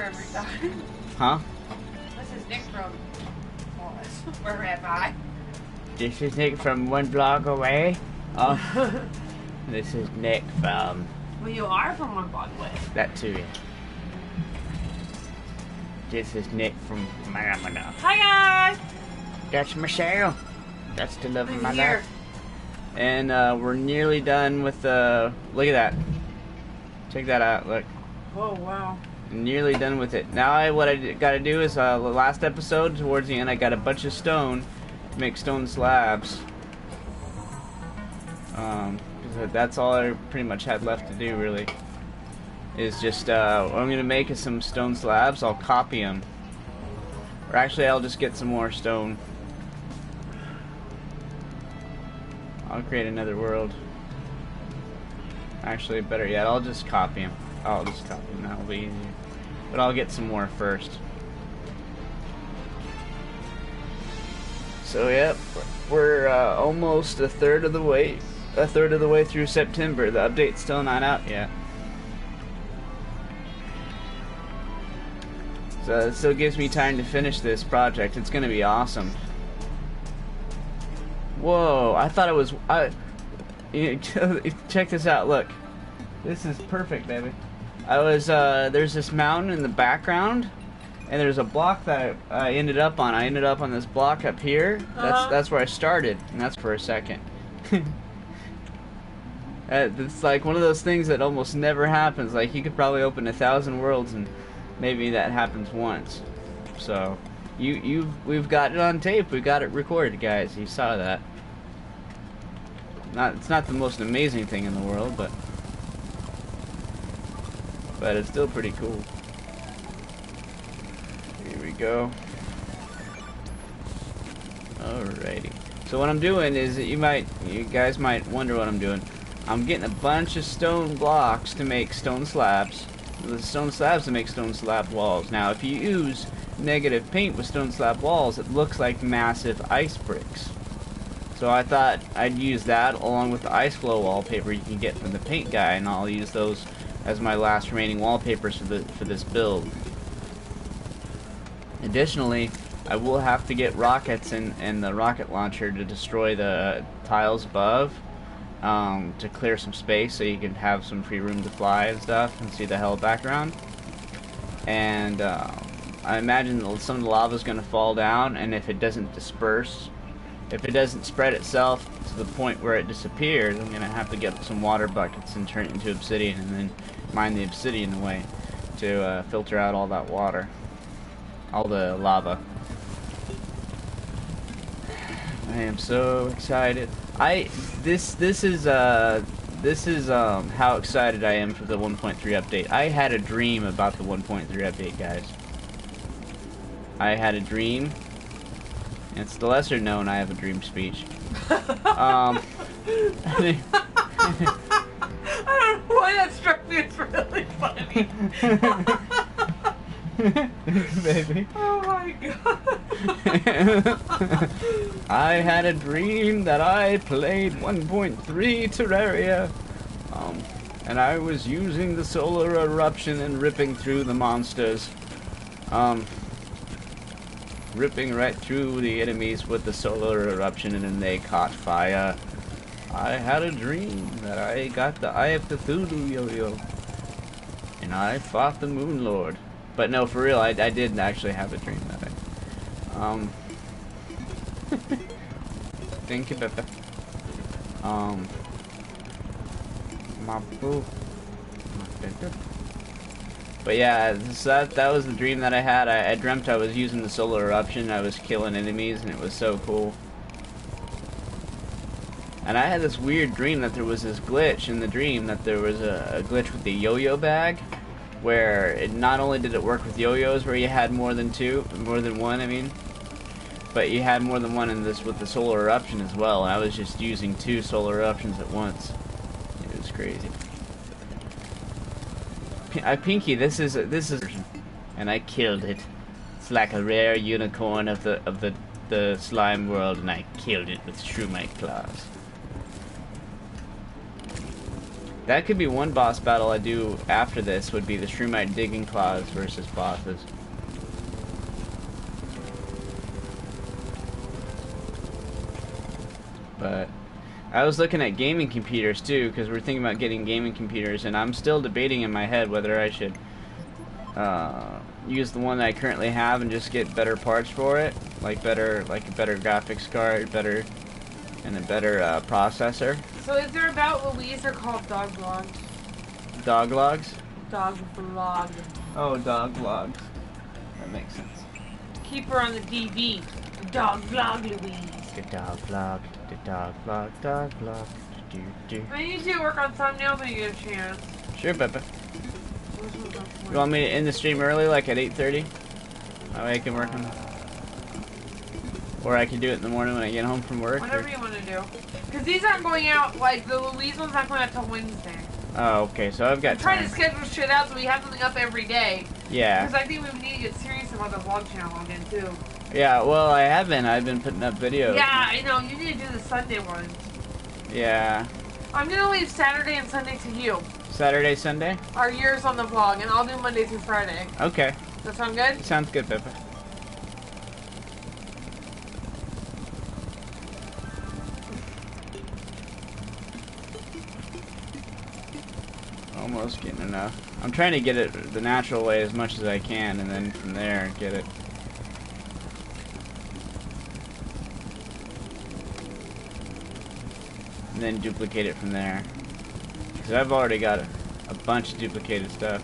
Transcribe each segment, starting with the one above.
every time. Huh? This is Nick from Where Am I? This is Nick from one block away. Oh, this is Nick from... Well, you are from one block away. That too, yeah. This is Nick from Manamana. Hi, guys! That's Michelle. That's the love of my Here. life. And we're nearly done with the... Look at that. Check that out, look. Oh, wow. Nearly done with it. Now what I gotta do is, the last episode, towards the end, I got a bunch of stone to make stone slabs. That's all I pretty much had left to do, really. Is just, what I'm gonna make is some stone slabs. I'll copy them. Or actually, I'll just get some more stone. I'll create another world. Actually, better yet, I'll just copy them. I'll just copy them, that'll be easier. But I'll get some more first. So, yep, we're almost a third of the way through September. The update's still not out yet. So it still gives me time to finish this project. It's gonna be awesome. Whoa, I thought it was... check this out, look. This is perfect, baby. There's this mountain in the background, and there's a block that I ended up on. I ended up on this block up here. That's where I started, and that's for a second. It's like one of those things that almost never happens. Like, you could probably open 1,000 worlds, and maybe that happens once. So, we've got it on tape. We got it recorded, guys. You saw that. It's not the most amazing thing in the world, but it's still pretty cool. Here we go. Alrighty. So what I'm doing is, you guys might wonder what I'm doing. I'm getting a bunch of stone blocks to make stone slabs. The stone slabs to make stone slab walls. Now, if you use negative paint with stone slab walls, it looks like massive ice bricks. So I thought I'd use that along with the ice glow wallpaper you can get from the paint guy, and I'll use those as my last remaining wallpapers for this build. Additionally, I will have to get rockets and the rocket launcher to destroy the tiles above, to clear some space so you can have some free room to fly and stuff and see the hell background. And I imagine some of the lava is going to fall down, and if it doesn't disperse, if it doesn't spread itself to the point where it disappears, I'm going to have to get some water buckets and turn it into obsidian, and then mine the obsidian away to filter out all that water, all the lava. I am so excited. This is how excited I am for the 1.3 update. I had a dream about the 1.3 update, guys. I had a dream. It's the lesser known I have a dream speech. I don't know why that struck me as really funny. Baby. Oh my god. I had a dream that I played 1.3 Terraria. And I was using the solar eruption and ripping through the monsters. Ripping right through the enemies with the solar eruption, and then they caught fire. I had a dream that I got the Eye of Cthulhu yo-yo, and I fought the Moon Lord. But no, for real, I did actually have a dream that I... Thank you, Pepe. My boo. But yeah, so that was the dream that I had. I dreamt I was using the solar eruption, I was killing enemies, and it was so cool. And I had this weird dream that there was this glitch in the dream, that there was a glitch with the yo-yo bag, where it not only did it work with yo-yos where you had more than one, I mean, but you had more than one in this with the solar eruption as well, and I was just using 2 solar eruptions at once. It was crazy. Pinky, this is, and I killed it. It's like a rare unicorn of the slime world, and I killed it with shroomite claws. That could be one boss battle I do after this, would be the Shroomite digging claws versus bosses. But I was looking at gaming computers too, because we're thinking about getting gaming computers, and I'm still debating in my head whether I should use the one that I currently have and just get better parts for it, like a better graphics card, and a better processor. So is there about Louise or called dog vlogs? Dog logs? Dog vlog. Oh, dog logs. That makes sense. Keep her on the DV. Dog vlog, Louise. The dog vlog. The dog vlog. Dog vlog. Do, do. I need you to work on thumbnails when you get a chance. Sure, Peppa. You want me to end the stream early, like at 8:30? That way I can work on it. Or I can do it in the morning when I get home from work. Whatever you want to do. Because these aren't going out, like, the Louise one's not going out till Wednesday. Oh, okay, so I've got I'm trying time. to schedule shit out so we have something up every day. Yeah. Because I think we need to get serious about the vlog channel again, too. Yeah, well, I have been. I've been putting up videos. Yeah, I know. You need to do the Sunday ones. Yeah. I'm going to leave Saturday and Sunday to you. Saturday, Sunday? Are yours on the vlog, and I'll do Monday through Friday. Okay. Does that sound good? Sounds good, Peppa. Almost getting enough. I'm trying to get it the natural way as much as I can, and then from there get it. And then duplicate it from there. Because I've already got a bunch of duplicated stuff.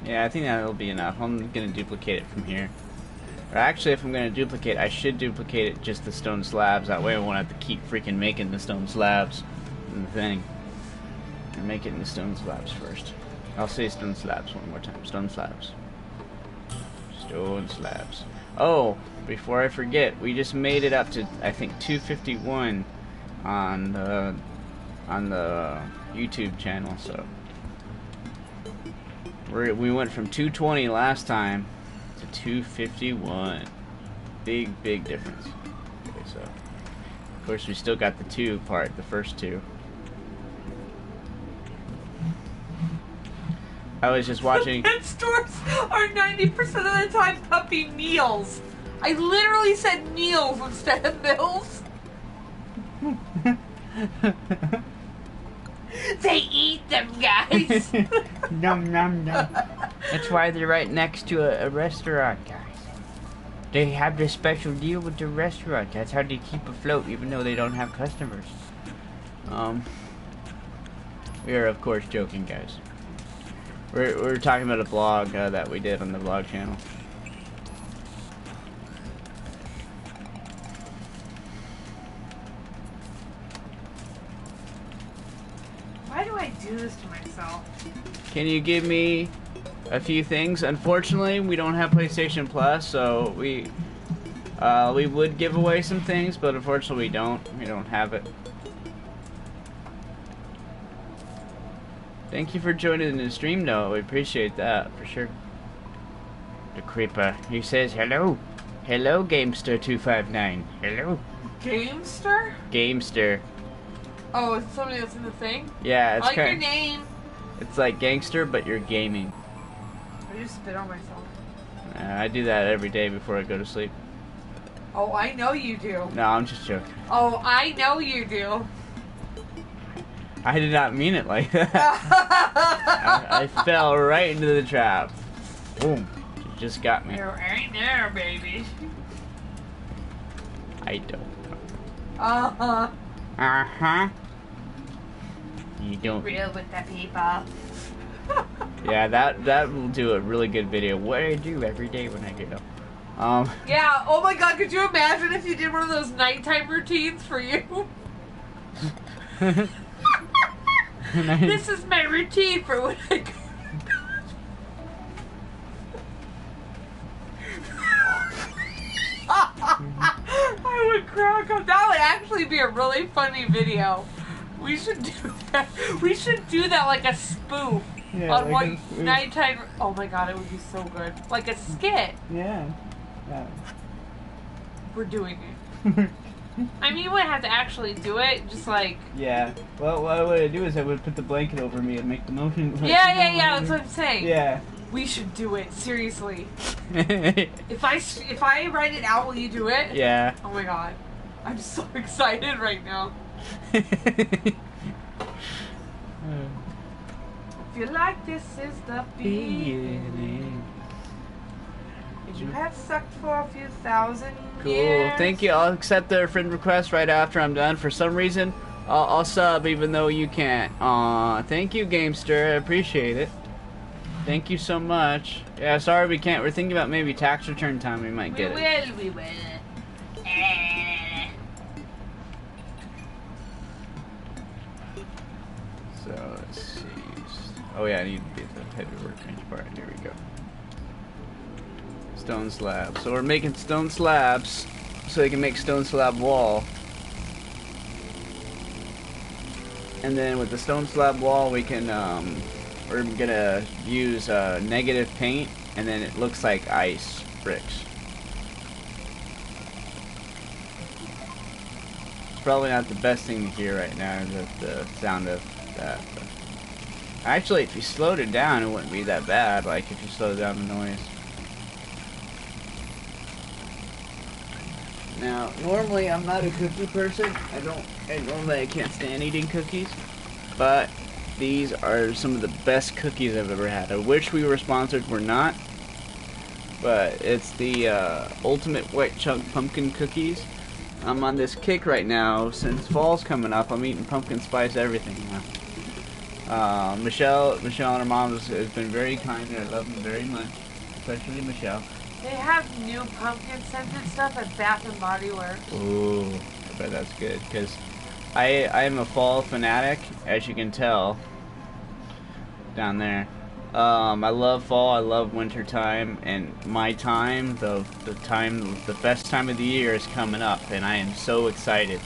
Yeah, I think that'll be enough. I'm gonna duplicate it from here. Or actually, if I'm gonna duplicate, I should duplicate it just the stone slabs. That way I won't have to keep freaking making the stone slabs in the thing. And make it in the stone slabs first. I'll say stone slabs one more time. Stone slabs. Stone slabs. Oh, before I forget, we just made it up to, I think, 251 on the YouTube channel, so we went from 220 last time to 251. Big difference. Okay, so of course we still got the two part, the first two. I was just watching. Pet stores are 90% of the time puppy meals. I literally said meals instead of meals. They eat them, guys. Nom nom nom. That's why they're right next to a restaurant, guys. They have this special deal with the restaurant. That's how they keep afloat, even though they don't have customers. We are of course joking, guys. We're talking about a vlog that we did on the vlog channel. Why do I do this to myself? Can you give me a few things? Unfortunately, we don't have PlayStation Plus, so we would give away some things, but unfortunately we don't. We don't have it. Thank you for joining the stream, though. We appreciate that, for sure. The creeper, he says hello. Hello, Gamester259. Hello. Gamester? Gamester. Oh, is it somebody that's in the thing? Yeah, it's I like your kind. name. It's like gangster, but you're gaming. I just spit on myself. I do that every day before I go to sleep. Oh, I know you do. No, I'm just joking. Oh, I know you do. I did not mean it like that. I fell right into the trap. Boom. You just got me. You ain't there, baby. I don't know. Uh-huh. Uh-huh. You don't. Real with the people. Yeah, that will do a really good video. What I do every day when I get up. Yeah, oh my god, could you imagine if you did one of those nighttime routines for you? This is my routine for when I go. I would crack up. That would actually be a really funny video. We should do that. We should do that like a spoof on like what nighttime. Oh my god, it would be so good. Like a skit. Yeah. We're doing it. I mean, you wouldn't have to actually do it, just like... Yeah. Well, what I would do is I would put the blanket over me and make the motion... Yeah, that's what I'm saying. Yeah. We should do it, seriously. If I write it out, will you do it? Yeah. Oh my god. I'm so excited right now. Hmm. Feel like this is the beginning. You have sucked for a few thousand years. Cool. Thank you. I'll accept their friend request right after I'm done. For some reason, I'll sub even though you can't. Aw, thank you, Gamester. I appreciate it. Thank you so much. Yeah, sorry we can't. We're thinking about maybe tax return time. We might get it. We will. So, let's see. Oh yeah, I need to get the heavy workbench part. Here we go. Stone slab. So we're making stone slabs so we can make stone slab wall. And then with the stone slab wall we can we're gonna use negative paint, and then it looks like ice bricks. It's probably not the best thing to hear right now, the sound of that, but actually if you slowed it down it wouldn't be that bad, like if you slowed down the noise. Now, normally I'm not a cookie person. Normally I can't stand eating cookies, but these are some of the best cookies I've ever had. I wish we were sponsored. We're not, but it's the ultimate white chunk pumpkin cookies. I'm on this kick right now. Since fall's coming up, I'm eating pumpkin spice everything now. Michelle and her mom has been very kind, and I love them very much, especially Michelle. They have new pumpkin scented stuff at Bath and Body Works. Ooh, I bet that's good, because I am a fall fanatic, as you can tell down there. I love fall, I love winter time, and my time, the best time of the year is coming up, and I am so excited.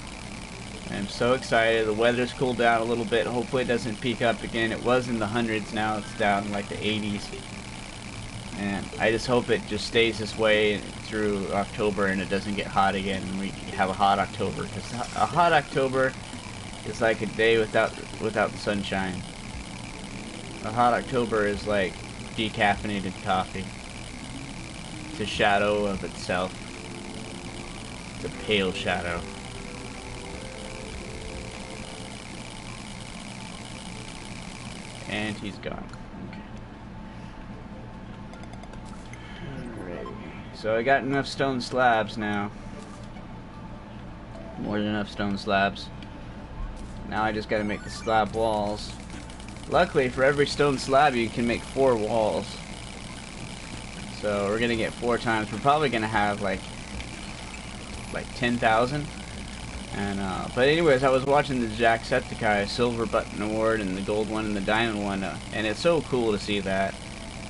I am so excited. The weather's cooled down a little bit. Hopefully it doesn't peak up again. It was in the hundreds, now it's down in like the 80s. And I just hope it just stays this way through October and it doesn't get hot again and we have a hot October. Because a hot October is like a day without the sunshine. A hot October is like decaffeinated coffee. It's a shadow of itself. It's a pale shadow. And he's gone. So I got enough stone slabs now. More than enough stone slabs. Now I just gotta make the slab walls. Luckily for every stone slab you can make 4 walls. So we're gonna get 4 times. We're probably gonna have like 10,000. And but anyways, I was watching the Jacksepticeye Silver Button Award and the Gold one and the Diamond one, and it's so cool to see that.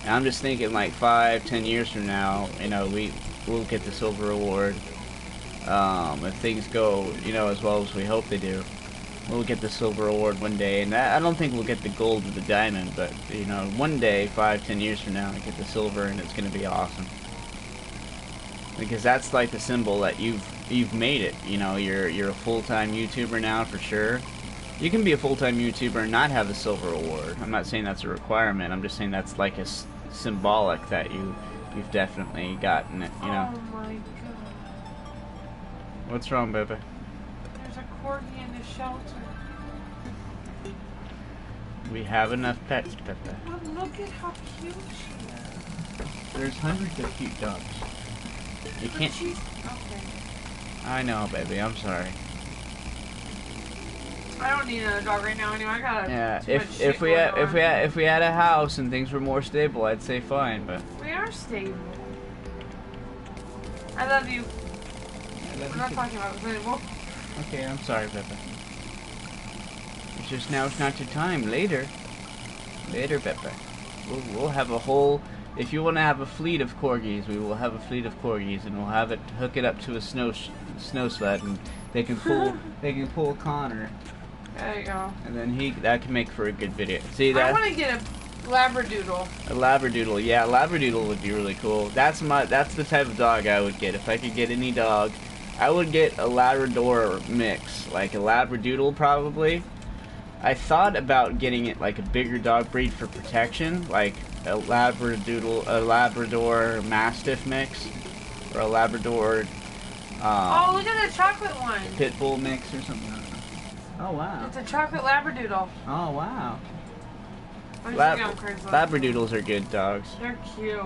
And I'm just thinking like 5-10 years from now, you know, we'll get the Silver Award. If things go, you know, as well as we hope they do, we'll get the Silver Award one day. And I don't think we'll get the Gold or the Diamond, but you know, one day, 5-10 years from now, we get the Silver, and it's gonna be awesome. Because that's like the symbol that you've made it. You know, you're a full-time YouTuber now for sure. You can be a full-time YouTuber and not have the Silver Award. I'm not saying that's a requirement. I'm just saying that's like a symbolic that you've definitely gotten it. You know. Oh my god. What's wrong, baby? There's a corgi in the shelter. We have enough pets, Pepe. But look at how cute she is. There's hundreds of cute dogs. You But can't. she's okay. I know, baby. I'm sorry. I don't need another dog right now anyway. I got Yeah. too much shit If we going on. had a house and things were more stable, I'd say fine. But We are stable. I love you. I love We're not talking about this anymore. Okay, I'm sorry, Peppa. It's just now it's not your time. Later. Later, Peppa. We'll have a whole... If you want to have a fleet of corgis, we will have a fleet of corgis, and we'll have it hook it up to a snow sled, and they can pull Connor. There you go. And then that can make for a good video. See that? I want to get a Labradoodle. A Labradoodle, yeah, a Labradoodle would be really cool. That's the type of dog I would get if I could get any dog. I would get a Labrador mix, like a Labradoodle probably. I thought about getting it like a bigger dog breed for protection, like a Labradoodle, a Labrador Mastiff mix, or a Labrador. Oh, look at the chocolate one. Pit Bull mix or something. Oh wow. It's a chocolate Labradoodle. Oh wow. Craigslist. Labradoodles are good dogs. They're cute.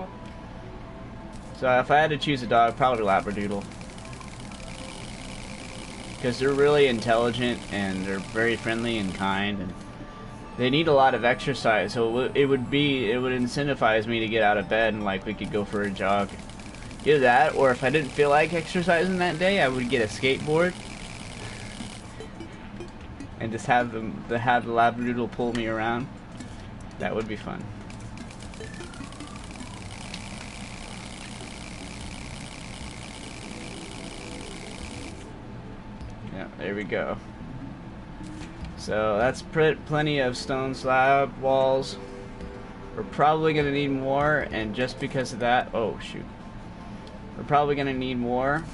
So if I had to choose a dog, probably Labradoodle. Because they're really intelligent and they're very friendly and kind, and they need a lot of exercise. So it would incentivize me to get out of bed and like we could go for a jog. Either that, or if I didn't feel like exercising that day, I would get a skateboard and just have the Labradoodle pull me around. That would be fun. Yeah, there we go. So that's plenty of stone slab walls. We're probably going to need more, and just because of that, oh shoot. We're probably going to need more.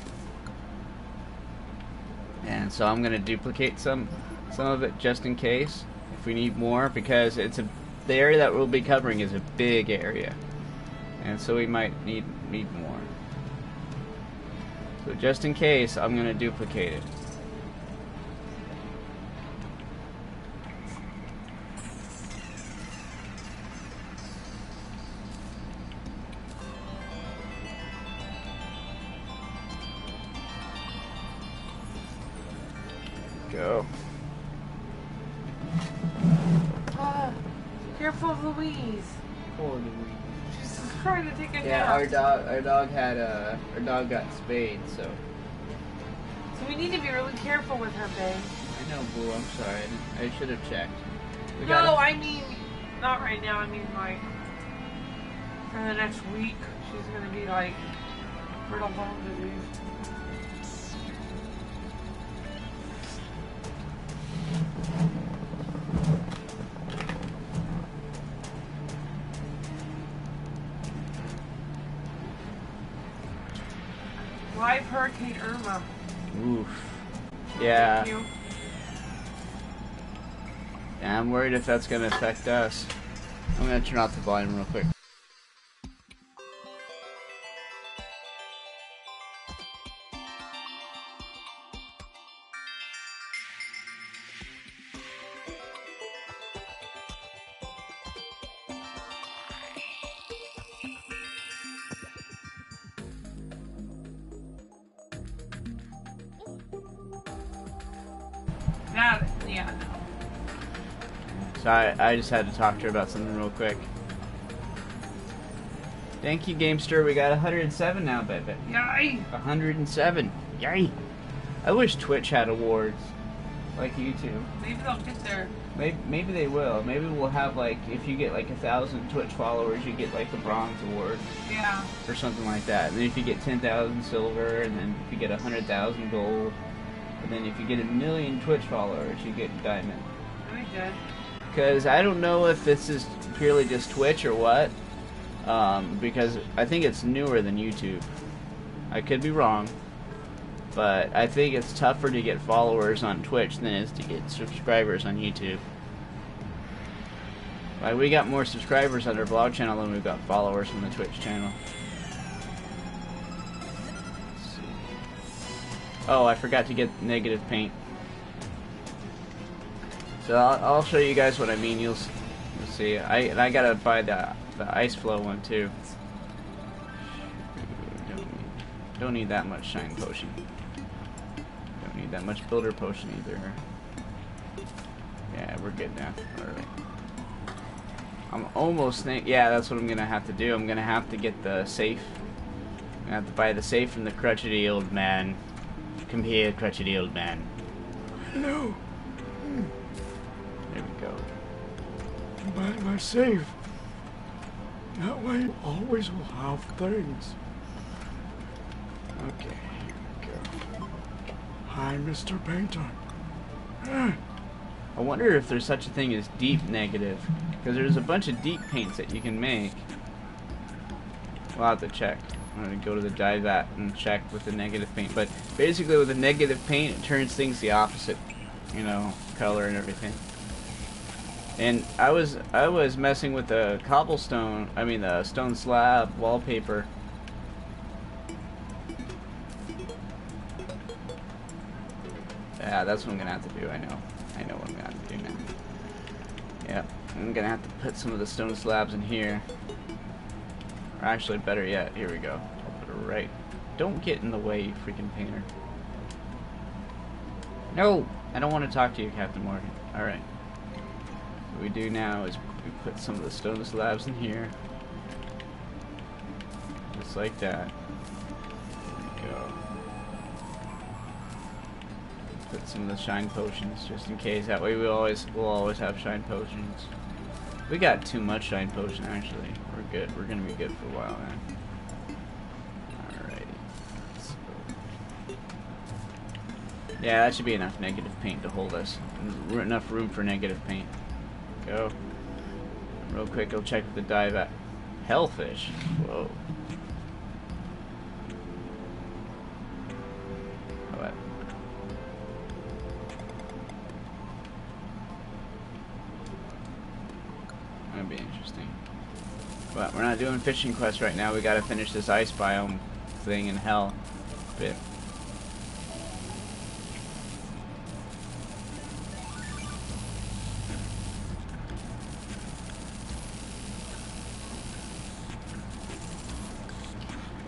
And so I'm going to duplicate some of it just in case if we need more, because the area that we'll be covering is a big area. And so we might need more. So just in case, I'm going to duplicate it. Go. Careful of Louise. Poor Louise. She's just trying to take a nap. Yeah, our dog got spayed, so. So we need to be really careful with her, babe. I know, Boo. I'm sorry. I should have checked. I mean, not right now. I mean, like, for the next week, she's gonna be like, brittle bone disease. Live Hurricane Irma. Oof. Yeah. Yeah, I'm worried if that's gonna affect us. I'm gonna turn off the volume real quick. Yeah, no. So I just had to talk to her about something real quick. Thank you, Gamester. We got 107 now, baby. Yay! 107. Yay! I wish Twitch had awards like YouTube. Maybe they'll get there. Maybe they will. Maybe we'll have, like, if you get like 1,000 Twitch followers, you get like a bronze award. Yeah. Or something like that. And then if you get 10,000 silver, and then if you get 100,000 gold, and then if you get 1 million Twitch followers, you get diamond. That'd be good. Because I don't know if this is purely just Twitch or what. Because I think it's newer than YouTube. I could be wrong. But I think it's tougher to get followers on Twitch than it is to get subscribers on YouTube. Like, we got more subscribers on our vlog channel than we've got followers on the Twitch channel. Oh, I forgot to get negative paint. So I'll show you guys what I mean. You'll see. I gotta buy the ice flow one too. Don't need that much shine potion. Don't need that much builder potion either. Yeah, we're good now. All right. I'm almost yeah, that's what I'm gonna have to do. I'm gonna have to get the safe I have to buy the safe from the crotchety old man. Come here, crotchety old man. Hello. There we go. Buy my safe. That way you always will have things. Okay, here we go. Hi, Mr. Painter. I wonder if there's such a thing as deep negative, because there's a bunch of deep paints that you can make. We'll have to check. I'm going to go to the dye vat and check with the negative paint. But basically with the negative paint, it turns things the opposite, you know, color and everything. And I was messing with the cobblestone, I mean the stone slab wallpaper. Yeah, that's what I'm going to have to do, I know. I know what I'm going to have to do now. Yep, I'm going to have to put some of the stone slabs in here. Or actually, better yet, here we go. I'll put it right. Don't get in the way, you freaking painter. No! I don't want to talk to you, Captain Morgan. Alright. What we do now is we put some of the stone slabs in here. Just like that. There we go. Put some of the shine potions, just in case. That way we'll always have shine potions. We got too much shine potion, actually. We're good. We're gonna be good for a while, man. Alrighty. Yeah, that should be enough negative paint to hold us. Enough room for negative paint. Go. Real quick, I'll check with the dye vat. Hellfish. Whoa. How about? That'd be interesting. But we're not doing fishing quests right now. We gotta finish this ice biome thing in hell bit.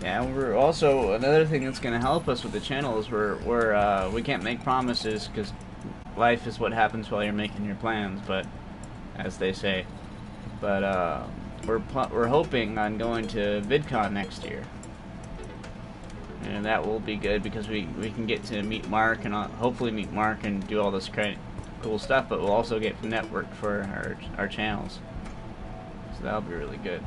Yeah, we're also, another thing that's going to help us with the channel is we can't make promises because life is what happens while you're making your plans, but as they say. But we're hoping on going to VidCon next year, and that will be good because we can get to meet Mark and hopefully meet Mark and do all this kind of cool stuff. But we'll also get networked for our channels, so that'll be really good.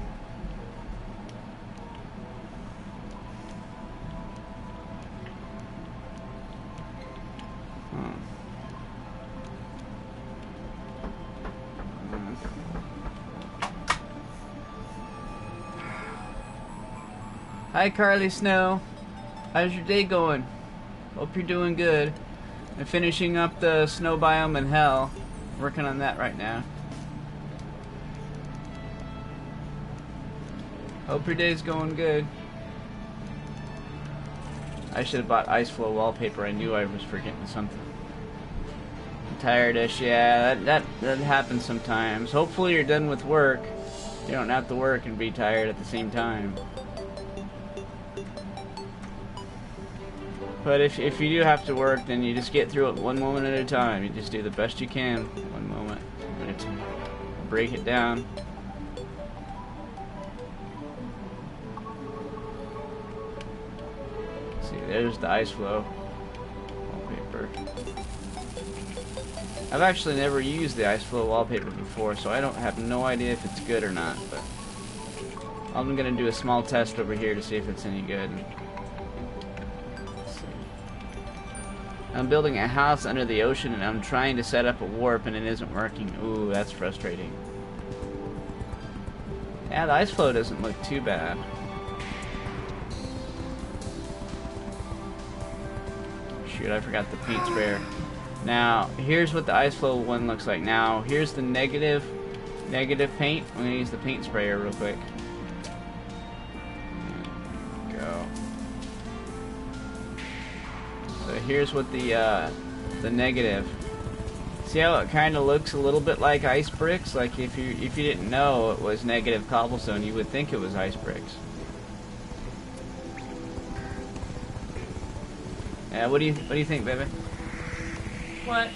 Hi Carly Snow, how's your day going? Hope you're doing good. I'm finishing up the snow biome in hell. Working on that right now. Hope your day's going good. I should have bought ice flow wallpaper. I knew I was forgetting something. I'm tired-ish, yeah, that happens sometimes. Hopefully you're done with work. You don't have to work and be tired at the same time. But if you do have to work, then you just get through it one moment at a time. You just do the best you can, one moment at a time. Break it down. See, there's the ice flow wallpaper. I've actually never used the ice flow wallpaper before, so I don't have no idea if it's good or not. But I'm gonna do a small test over here to see if it's any good. I'm building a house under the ocean and I'm trying to set up a warp and it isn't working. Ooh, that's frustrating. Yeah, the ice flow doesn't look too bad. Shoot, I forgot the paint sprayer. Now, here's what the ice flow one looks like. Now, here's the negative paint. I'm gonna use the paint sprayer real quick. Go. So here's what the negative. See how it kind of looks a little bit like ice bricks? Like if you didn't know it was negative cobblestone, you would think it was ice bricks. Yeah, what do you think, baby? What?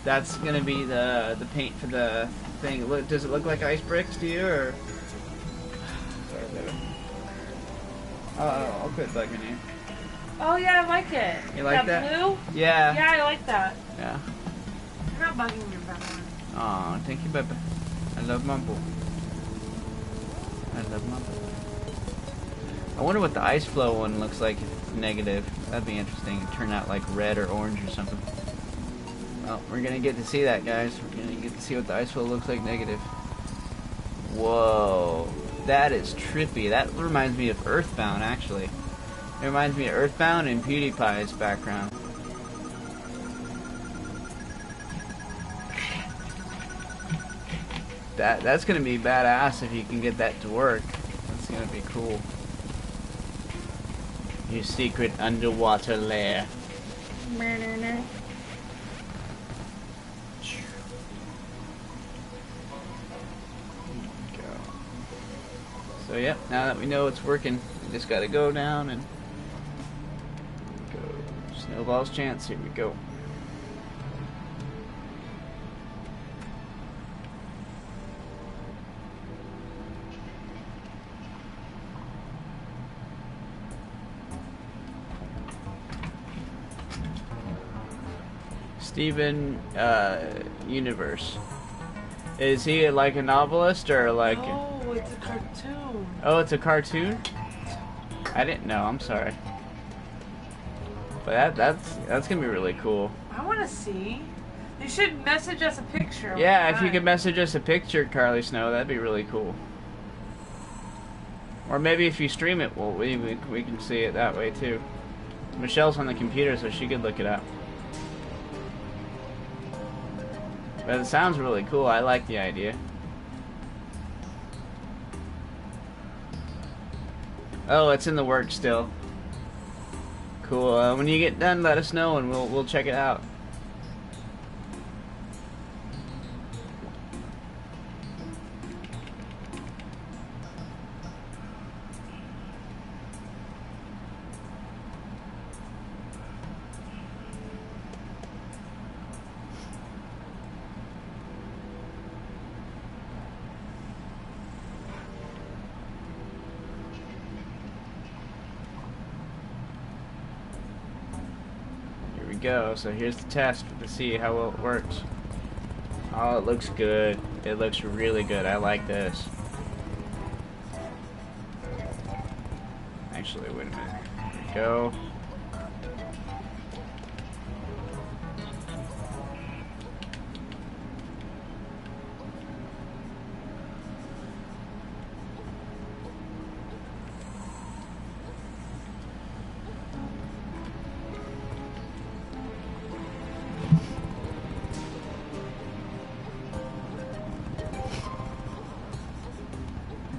That's gonna be the paint for the thing. Look, does it look like ice bricks to you, or? Sorry, baby. I'll quit bugging you. Oh yeah, I like it. You like that? Blue? Yeah. Yeah, I like that. Yeah. You're not bugging me about one. Oh, thank you, baby. I love Mumble. I love Mumble. I wonder what the ice flow one looks like if it's negative. That'd be interesting. It'd turn out like red or orange or something. Well, we're gonna get to see that, guys. We're gonna get to see what the ice flow looks like negative. Whoa. That is trippy. That reminds me of Earthbound, actually. It reminds me of Earthbound and PewDiePie's background. That's gonna be badass if you can get that to work. That's gonna be cool. Your secret underwater lair. So yep, now that we know it's working, we just gotta go down and go. Snowball's chance, here we go. Steven Universe. Is he like a novelist or like? Oh, it's a cartoon. Oh, it's a cartoon? I didn't know. I'm sorry. But that's gonna be really cool. I want to see. You should message us a picture. Yeah, if you could message us a picture, Carly Snow, that'd be really cool. Or maybe if you stream it, well, we can see it that way too. Michelle's on the computer, so she could look it up. But it sounds really cool. I like the idea. Oh, it's in the works still. Cool. When you get done, let us know and we'll check it out. Go. So here's the test to see how well it works. Oh, it looks good. It looks really good. I like this. Actually, wait a minute. Here we go.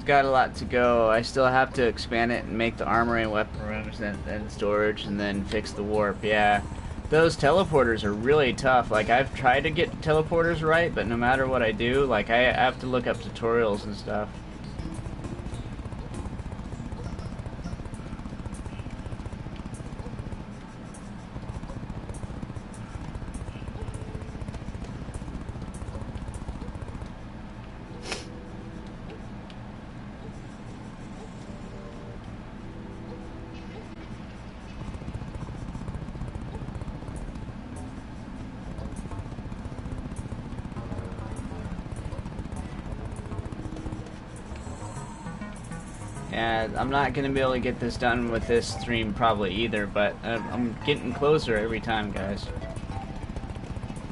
Got a lot to go. I still have to expand it and make the armory and weapon rooms and storage and then fix the warp. Yeah, those teleporters are really tough. Like, I've tried to get teleporters right, but no matter what I do, like, I have to look up tutorials and stuff. Yeah, I'm not going to be able to get this done with this stream probably either, but I'm getting closer every time, guys.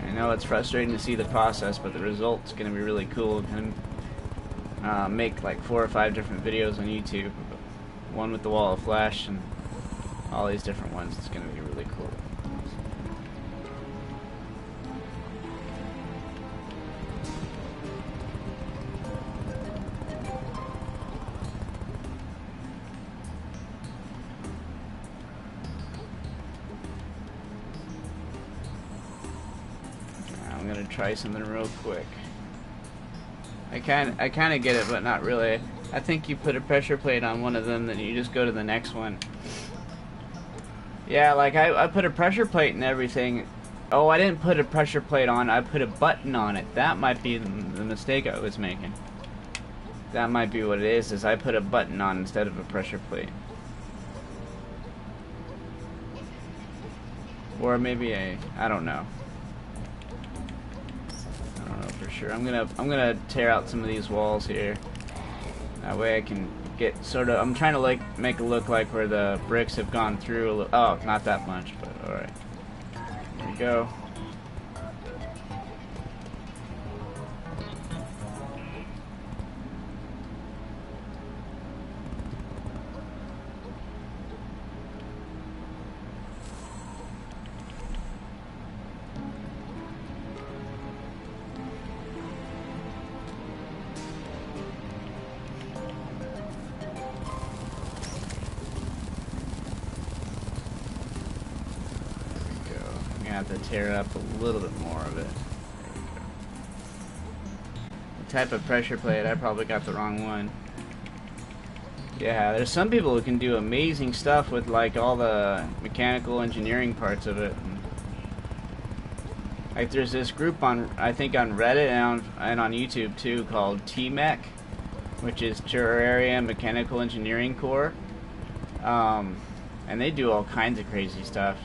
I know it's frustrating to see the process, but the result's going to be really cool. I'm going to make like 4 or 5 different videos on YouTube. One with the Wall of Flesh and all these different ones. It's going to be really cool. Try something real quick. I kind of get it, but not really. I think you put a pressure plate on one of them, then you just go to the next one. Yeah, like I put a pressure plate and everything. Oh, I didn't put a pressure plate on. I put a button on it. That might be the mistake I was making. That might be what it is I put a button on instead of a pressure plate. Or maybe I don't know. I don't know for sure. I'm gonna tear out some of these walls here. That way I can get sort of. I'm trying to like make it look like where the bricks have gone through a little. Oh, not that much, but all right. There we go. Have to tear up a little bit more of it. There we go. The type of pressure plate, I probably got the wrong one. Yeah, there's some people who can do amazing stuff with like all the mechanical engineering parts of it. Like there's this group on, I think on Reddit and on YouTube too, called TMech, which is Terraria Mechanical Engineering Corps. And they do all kinds of crazy stuff.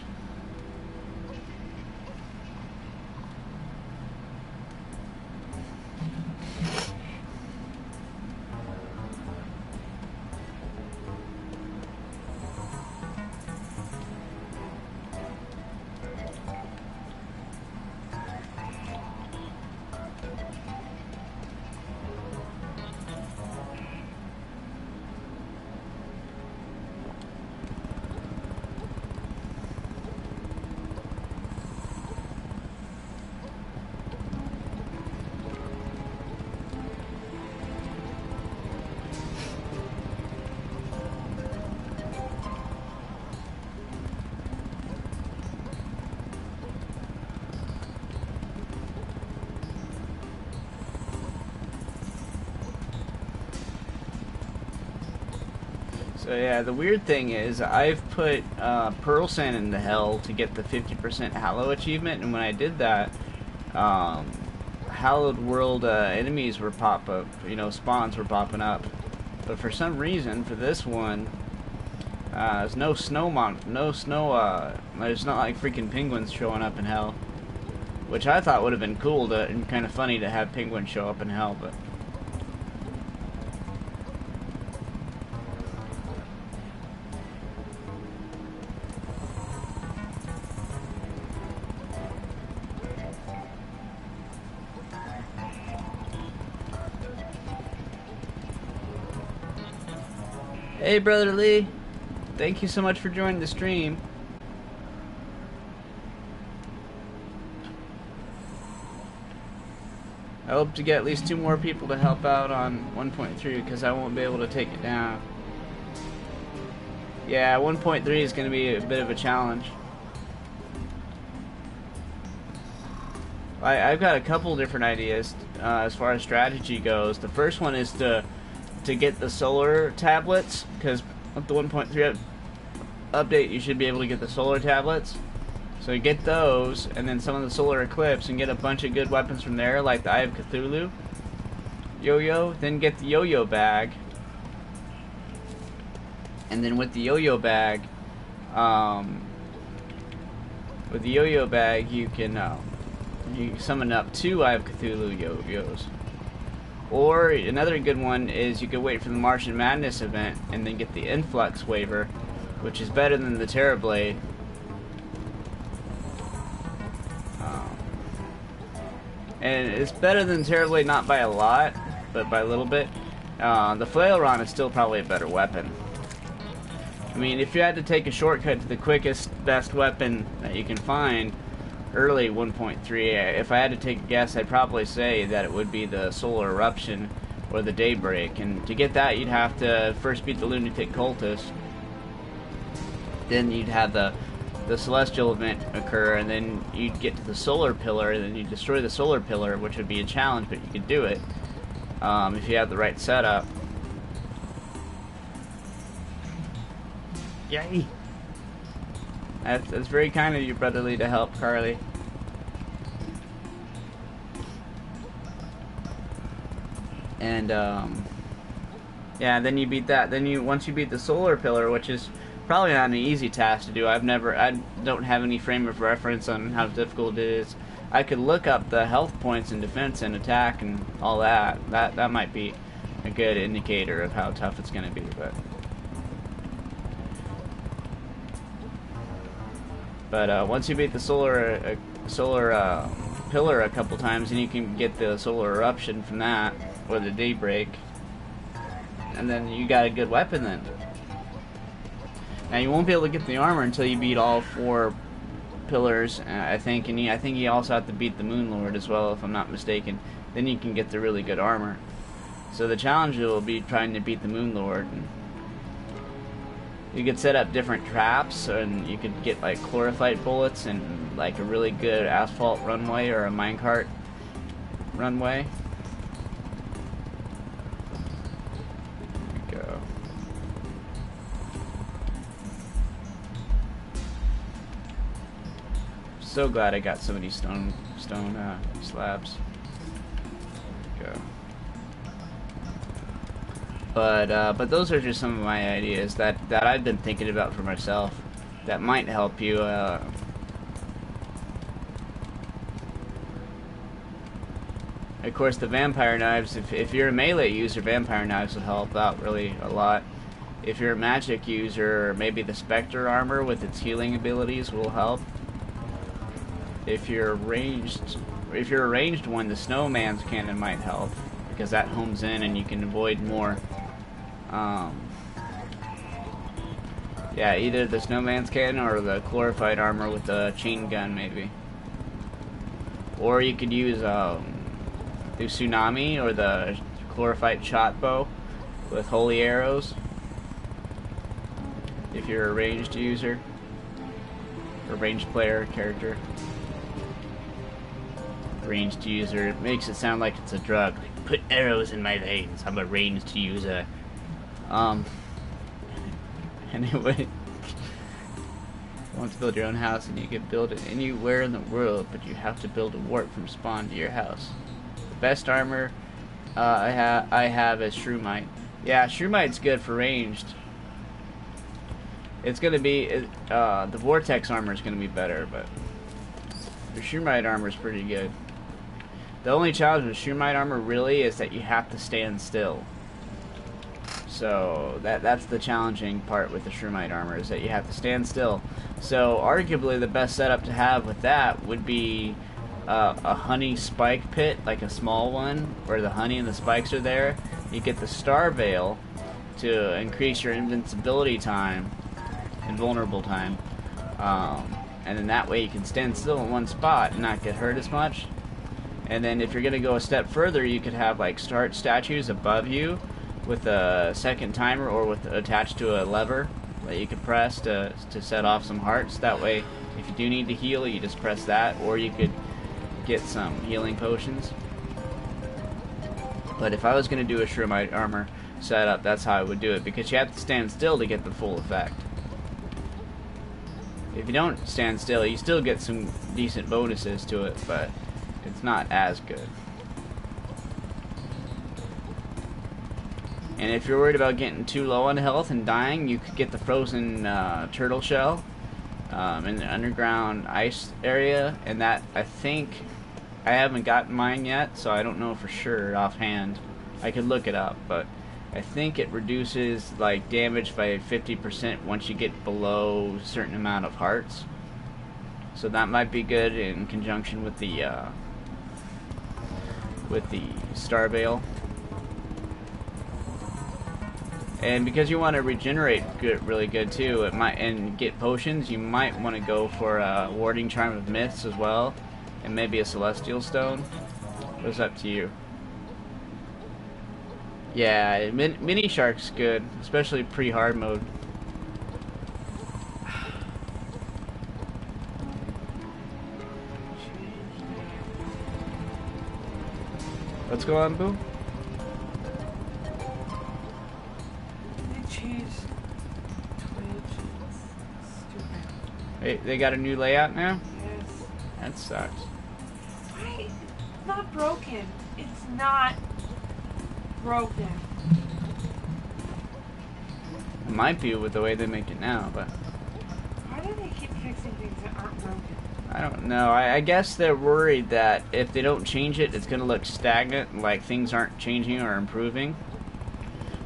So yeah, the weird thing is I've put pearl sand into hell to get the 50% Hallow achievement, and when I did that, hallowed world enemies were pop up, you know, spawns were popping up. But for some reason, for this one, there's no snow there's not like freaking penguins showing up in hell, which I thought would have been cool and kind of funny to have penguins show up in hell, but. Hey, Brother Lee. Thank you so much for joining the stream. I hope to get at least 2 more people to help out on 1.3 because I won't be able to take it down. Yeah, 1.3 is going to be a bit of a challenge. I've got a couple different ideas as far as strategy goes. The first one is to get the solar tablets, because with the 1.3 update you should be able to get the solar tablets. So you get those, and then some of the solar eclipse, and get a bunch of good weapons from there, like the Eye of Cthulhu, yo-yo, then get the yo-yo bag. And then with the yo-yo bag, you can you summon up 2 Eye of Cthulhu yo-yos. Or another good one is you could wait for the Martian Madness event and then get the Influx waiver, which is better than the Terra Blade. And it's better than Terra Blade, not by a lot, but by a little bit. The Flailron is still probably a better weapon. I mean, if you had to take a shortcut to the quickest, best weapon that you can find, early 1.3, if I had to take a guess, I'd probably say that it would be the Solar Eruption or the Daybreak. And to get that, you'd have to first beat the Lunatic Cultist. Then you'd have the Celestial event occur, and then you'd get to the Solar Pillar, and then you'd destroy the Solar Pillar, which would be a challenge, but you could do it if you have the right setup. Yay! That's very kind of you, Brother Lee, to help Carly. And yeah, then you beat that. Then once you beat the Solar Pillar, which is Probably not an easy task to do. I don't have any frame of reference on how difficult it is. I could look up the health points in defense and attack and all that. That might be a good indicator of how tough it's going to be, but once you beat the solar pillar a couple times, and you can get the solar eruption from that, or the daybreak, and then you got a good weapon then. Now you won't be able to get the armor until you beat all 4 pillars, I think, and I think you also have to beat the Moon Lord as well, if I'm not mistaken. Then you can get the really good armor. So the challenge will be trying to beat the Moon Lord. And you could set up different traps, and you could get like chlorophyte bullets and like a really good asphalt runway or a minecart runway. There we go. So glad I got so many stone slabs. There we go. But those are just some of my ideas that I've been thinking about for myself that might help you. Of course, the vampire knives, if you're a melee user, vampire knives will help out really a lot. If you're a magic user, maybe the Spectre armor with its healing abilities will help. If you're a ranged one, the Snowman's cannon might help, because that homes in and you can avoid more. Yeah, either the Snowman's cannon or the chlorophyte armor with the chain gun, maybe. Or you could use the tsunami or the chlorophyte shot bow with holy arrows. If you're a ranged user or ranged player character. Ranged user, it makes it sound like it's a drug. Like, put arrows in my veins. I'm a ranged user. Anyway, you want to build your own house, and you can build it anywhere in the world, but you have to build a warp from spawn to your house. The best armor I have is Shroomite. Yeah, Shroomite's good for ranged. It's gonna be the Vortex armor is gonna be better, but the Shroomite armor is pretty good. The only challenge with Shroomite armor really is that you have to stand still. So that's the challenging part with the Shroomite armor, is that you have to stand still. So arguably the best setup to have with that would be a honey spike pit, like a small one, where the honey and the spikes are there. You get the Star Veil to increase your invincibility time, invulnerable time, and then that way you can stand still in one spot and not get hurt as much. And then if you're going to go a step further, you could have like start statues above you with a second timer, or with attached to a lever that you could press to set off some hearts. That way, if you do need to heal, you just press that, or you could get some healing potions. But if I was going to do a Shroomite armor setup, that's how I would do it, because you have to stand still to get the full effect. If you don't stand still, you still get some decent bonuses to it, but it's not as good. And if you're worried about getting too low on health and dying, you could get the frozen turtle shell in the underground ice area, and that, I think, I haven't gotten mine yet, so I don't know for sure offhand. I could look it up, but I think it reduces like damage by 50% once you get below a certain amount of hearts. So that might be good in conjunction with the Star Veil. And because you want to regenerate really good too, and get potions, you might want to go for a Warding Charm of Myths as well, and maybe a Celestial Stone. It's up to you. Yeah, Mini Shark's good, especially pre-hard mode. What's going on, Boo? They got a new layout now? Yes. That sucks. Why? It's not broken. It's not broken. It might be with the way they make it now, but Why do they keep fixing things that aren't broken? I don't know. I guess they're worried that if they don't change it, it's going to look stagnant, like things aren't changing or improving.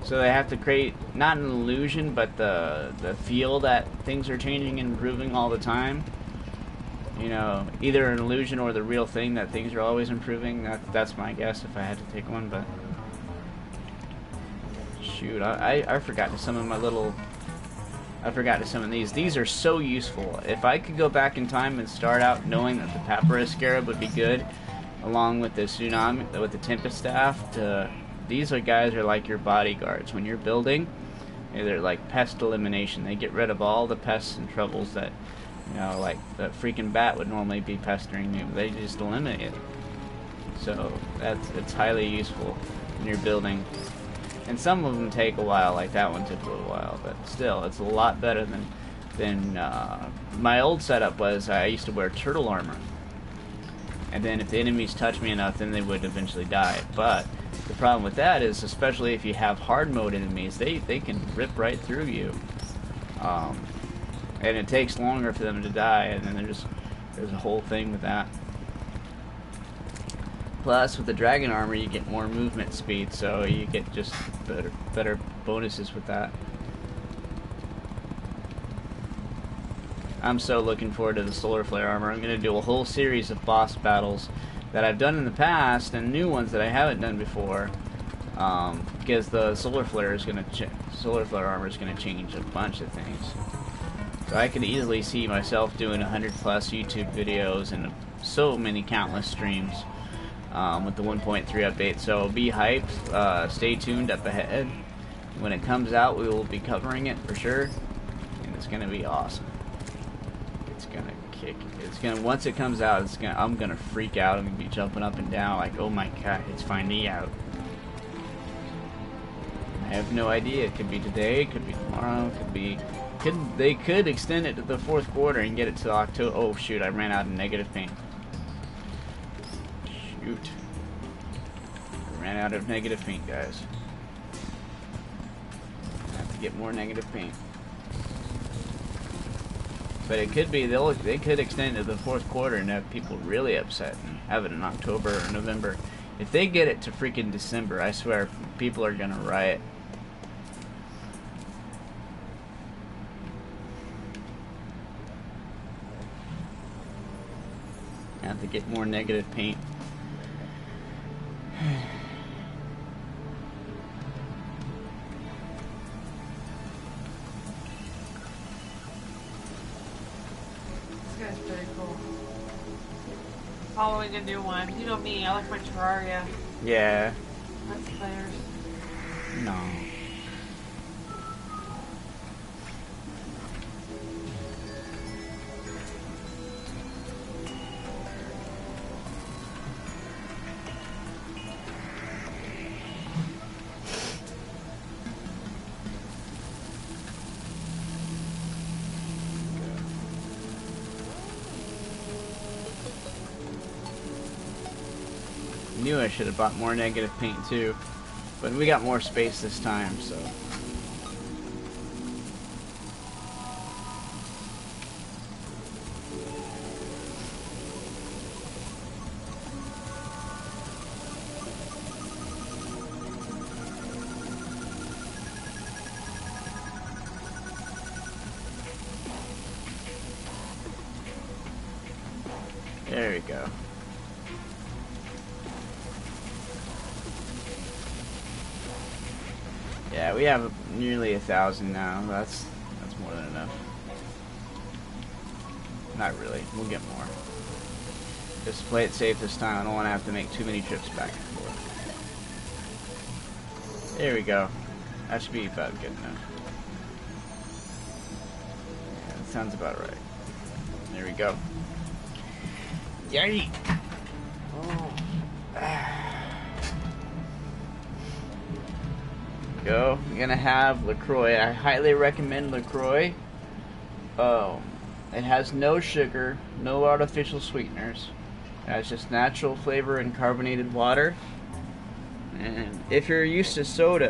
So they have to create, not an illusion, but the feel that things are changing and improving all the time. You know, either an illusion or the real thing that things are always improving. That's my guess if I had to take one, but... Shoot, I forgot to summon my little... I forgot to summon these. These are so useful. If I could go back in time and start out knowing that the Papyrus Scarab would be good, along with the Tsunami, with the Tempest Staff, these guys are like your bodyguards. When you're building, they're like pest elimination. They get rid of all the pests and troubles that, you know, like the freaking bat would normally be pestering you. They just eliminate it. So it's highly useful when you're building. And some of them take a while, like that one took a little while, but still, it's a lot better than my old setup was. I used to wear turtle armor, and then if the enemies touched me enough, then they would eventually die. But the problem with that is, especially if you have hard mode enemies, they can rip right through you, and it takes longer for them to die. And then there's a whole thing with that. Plus, with the dragon armor, you get more movement speed, so you get just better bonuses with that. I'm so looking forward to the solar flare armor. I'm going to do a whole series of boss battles that I've done in the past and new ones that I haven't done before, because the solar flare armor is going to change a bunch of things. So I can easily see myself doing 100+ YouTube videos and so many countless streams. With the 1.3 update, so be hyped, stay tuned up ahead. When it comes out, we will be covering it for sure, and it's gonna be awesome. It's gonna kick. Once it comes out, I'm gonna freak out. I'm gonna be jumping up and down like, oh my god, it's finally out. I have no idea. It could be today, it could be tomorrow, they could extend it to the 4th quarter and get it to October. Oh shoot, I ran out of negative paint. Shoot. I ran out of negative paint, guys. I have to get more negative paint. But it could be, they could extend it to the 4th quarter and have people really upset and have it in October or November. If they get it to freaking December, I swear, people are gonna riot. I have to get more negative paint. This guy's pretty cool. Following a new one. You know me, I like my Terraria. Yeah. That's theirs. No. Knew I should have bought more negative paint too, but we got more space this time, so. There we go. Yeah, we have nearly 1,000 now. That's more than enough. Not really. We'll get more. Just play it safe this time. I don't want to have to make too many trips back and forth. There we go. That should be about good enough. Yeah, that sounds about right. There we go. Yay! Oh. Go. I'm gonna have LaCroix. I highly recommend LaCroix. It has no sugar, no artificial sweeteners. It has just natural flavor and carbonated water. And if you're used to soda,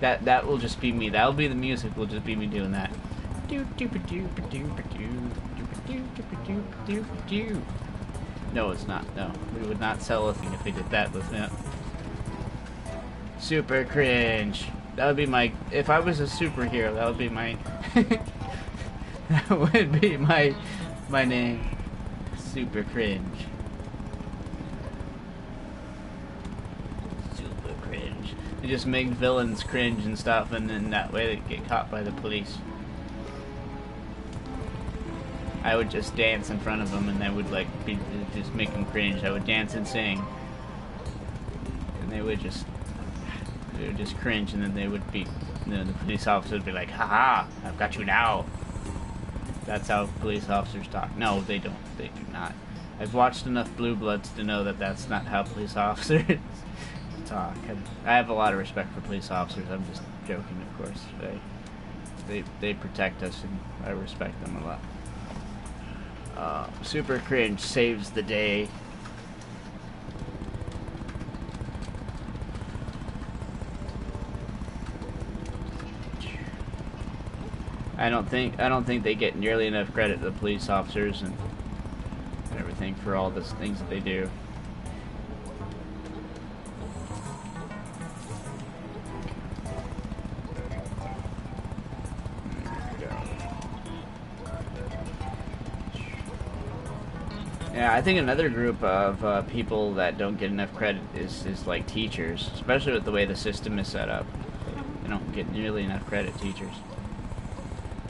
That will just be me. That'll be the music. Will just be me doing that. No, it's not. No, we would not sell a thing if we did that with it. Super cringe. That would be my. If I was a superhero, that would be my. That would be my name. Super cringe. Super cringe. They just make villains cringe and stuff, and then that way they get caught by the police. I would just dance in front of them, and they would like just make them cringe. I would dance and sing, and they would just cringe, and then they would be, the police officer would be like, "Ha ha! I've got you now." That's how police officers talk. No, they don't. They do not. I've watched enough Blue Bloods to know that that's not how police officers talk. I have a lot of respect for police officers. I'm just joking, of course. They protect us, and I respect them a lot. Super cringe saves the day. I don't think they get nearly enough credit, the police officers and everything, for all the things that they do. Yeah, I think another group of people that don't get enough credit is like teachers, especially with the way the system is set up. They don't get nearly enough credit, teachers.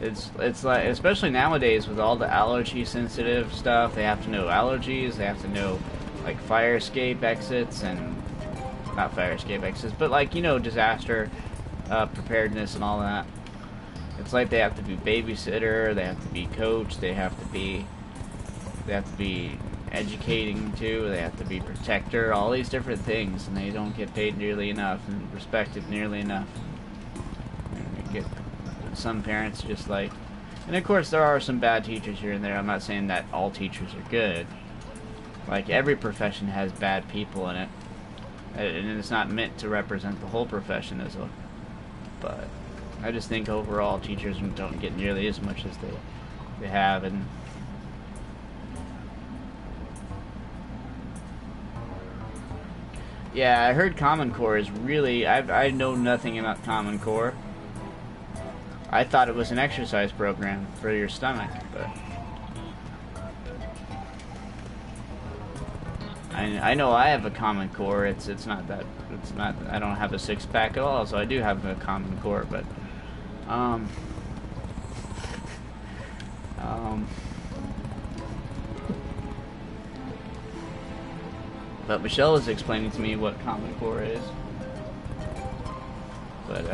It's like, especially nowadays with all the allergy sensitive stuff, they have to know allergies, they have to know like fire escape exits, and not fire escape exits, but like, you know, disaster preparedness and all that. It's like they have to be babysitter, they have to be coach, they have to be educating too, they have to be protector, all these different things, and they don't get paid nearly enough and respected nearly enough. And you get some parents just like, and of course there are some bad teachers here and there. I'm not saying that all teachers are good. Like, every profession has bad people in it, and it's not meant to represent the whole profession as a, but I just think overall teachers don't get nearly as much as they have. And yeah, I heard Common Core is really, I know nothing about Common Core. I thought it was an exercise program for your stomach, but I know I have a Common Core. It's not that, I don't have a six-pack at all, so I do have a Common Core, but but Michelle was explaining to me what Common Core is, but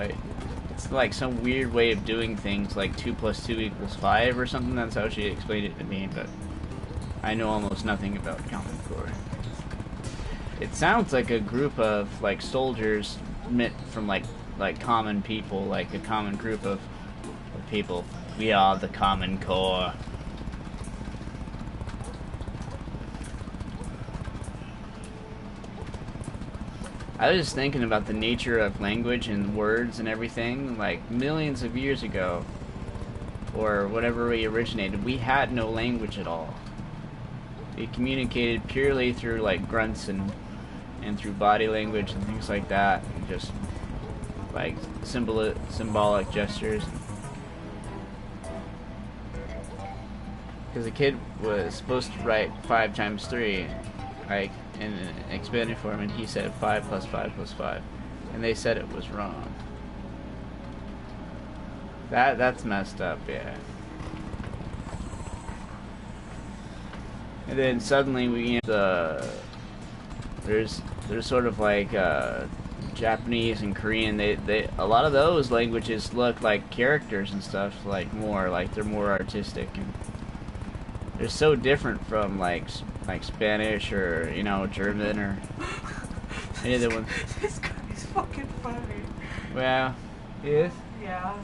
it's like some weird way of doing things, like 2 + 2 = 5 or something. That's how she explained it to me, but I know almost nothing about Common Core. It sounds like a group of like soldiers meant from like common people, like a common group of people. We are the Common Core. I was just thinking about the nature of language and words and everything. Like, millions of years ago, or whatever we originated, we had no language at all. We communicated purely through like grunts and through body language and things like that, and just like symbolic gestures. Because a kid was supposed to write 5 × 3, like, in an expanded form, and he said 5 + 5 + 5, and they said it was wrong. That's messed up, yeah. And then suddenly we there's sort of like Japanese and Korean. They a lot of those languages look like characters and stuff, like more like they're more artistic, and they're so different from like Spanish or, you know, German or any other one. This guy's fucking funny. Well, he is? Yeah.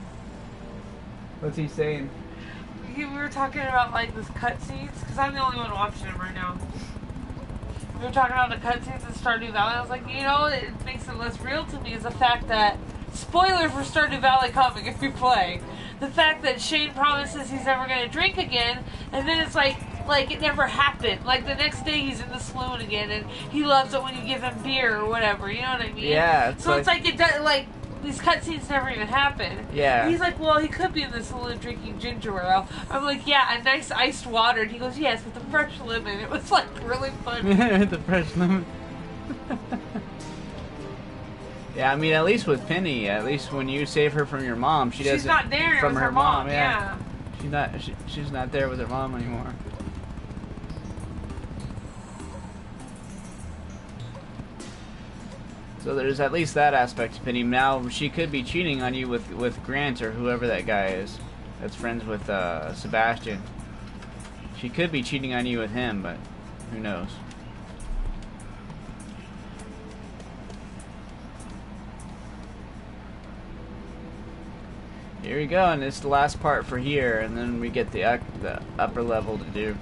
What's he saying? We were talking about like this cutscenes, because I'm the only one watching them right now. We were talking about the cutscenes in Stardew Valley. I was like, you know, it makes it less real to me is the fact that spoiler for Stardew Valley coming if you play. The fact that Shane promises he's never going to drink again, and then it's like it never happened. Like the next day he's in the saloon again, and he loves it when you give him beer or whatever. You know what I mean? Yeah. It's like it does, like these cutscenes never even happen. Yeah. And he's like, well, he could be in the saloon drinking ginger ale. I'm like, yeah, a nice iced water. And he goes, yes, with a fresh lemon. It was like really funny. The fresh lemon. Yeah, I mean, at least with Penny, at least when you save her from your mom, she's not there from with her mom. Yeah. She's not there with her mom anymore. So there's at least that aspect to Penny. Now she could be cheating on you with Grant or whoever that guy is that's friends with Sebastian. She could be cheating on you with him, but who knows? Here we go, and it's the last part for here, and then we get the upper level to do.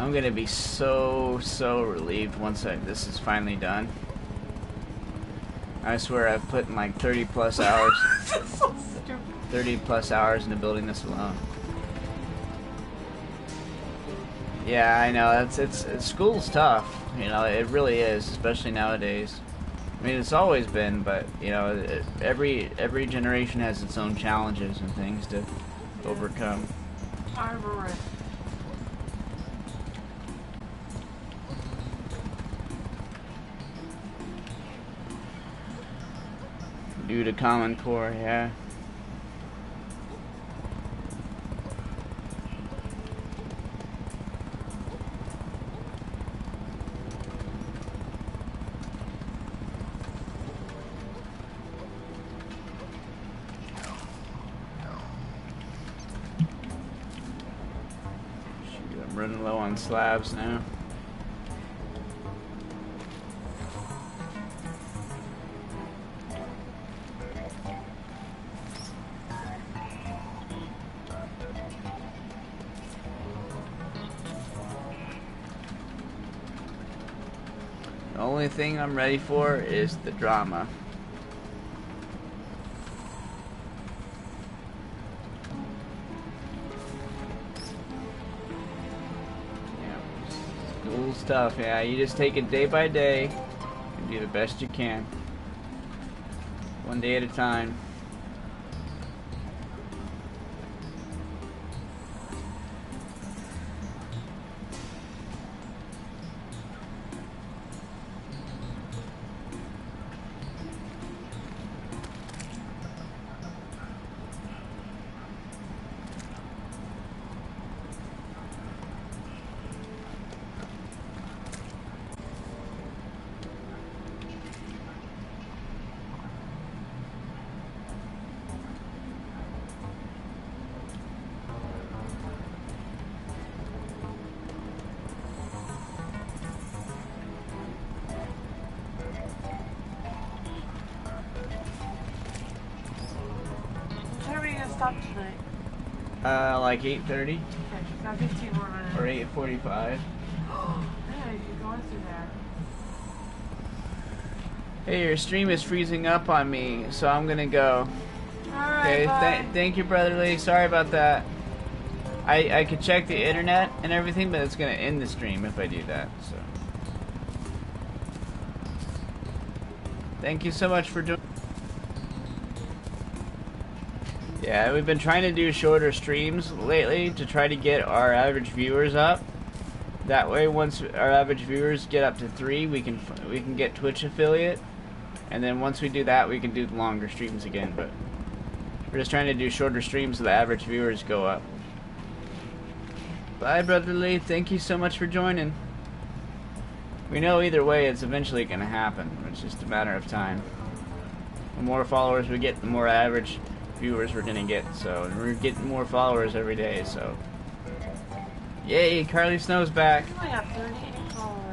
I'm gonna be so relieved once this is finally done. I swear I've put in like 30 plus hours. So stupid. 30 plus hours into building this alone. Yeah, I know. It's school's tough. You know, it really is, especially nowadays. I mean, it's always been, but you know, every generation has its own challenges and things to overcome. I remember it. Due to Common Core, yeah. Shoot, I'm running low on slabs now. The only thing I'm ready for is the drama. Yeah, school's tough. Yeah, you just take it day by day and do the best you can. One day at a time. Stop tonight. Like 8:30 Okay, she's got 15 more minutes. or 8:45. Yeah, you're going through that. Hey, your stream is freezing up on me, so I'm gonna go. Alright, Okay, thank you, Brotherly. Sorry about that. I could check the internet and everything, but it's gonna end the stream if I do that. So, thank you so much for doing. Yeah, we've been trying to do shorter streams lately to try to get our average viewers up. That way, once our average viewers get up to 3, we can get Twitch affiliate, and then once we do that, we can do longer streams again. But we're just trying to do shorter streams so the average viewers go up. Bye, Brotherly. Thank you so much for joining. We know either way, it's eventually going to happen. It's just a matter of time. The more followers we get, the more average viewers we're gonna get, so we're getting more followers every day, so yay, Carly Snow's back. I got 38 followers.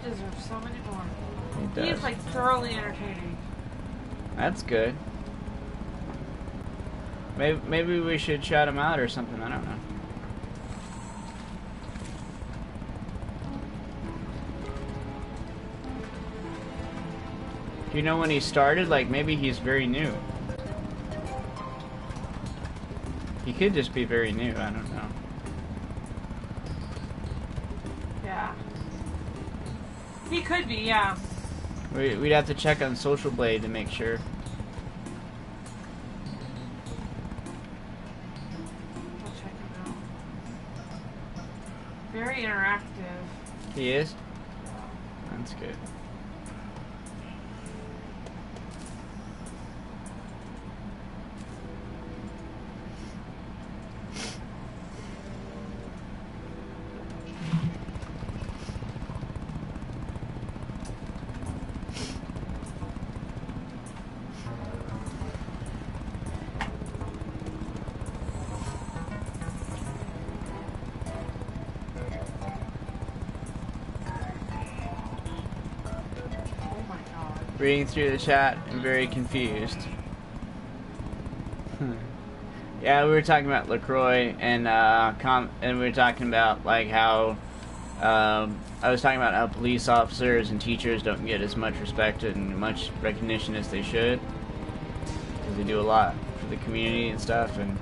deserves so many more. He He does. is like thoroughly entertaining. That's good. Maybe we should shout him out or something. I don't know. Do you know when he started? Like, maybe he's very new. He could just be very new. I don't know. Yeah. He could be, yeah. We'd have to check on Social Blade to make sure. I'll check him out. Very interactive. He is? That's good. Oh my god. Reading through the chat, I'm very confused. Yeah, we were talking about LaCroix and we were talking about like how I was talking about how police officers and teachers don't get as much respect and much recognition as they should, because they do a lot for the community and stuff, and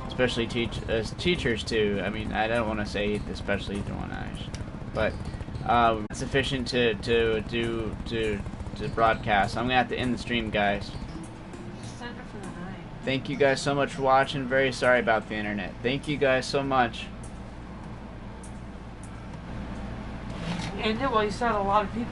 especially teachers too. I mean, I don't want to say especially the one but it's sufficient to broadcast. I'm gonna have to end the stream, guys. Just send it for the night. Thank you guys so much for watching. Very sorry about the internet. Thank you guys so much. End it while you still have a lot of people.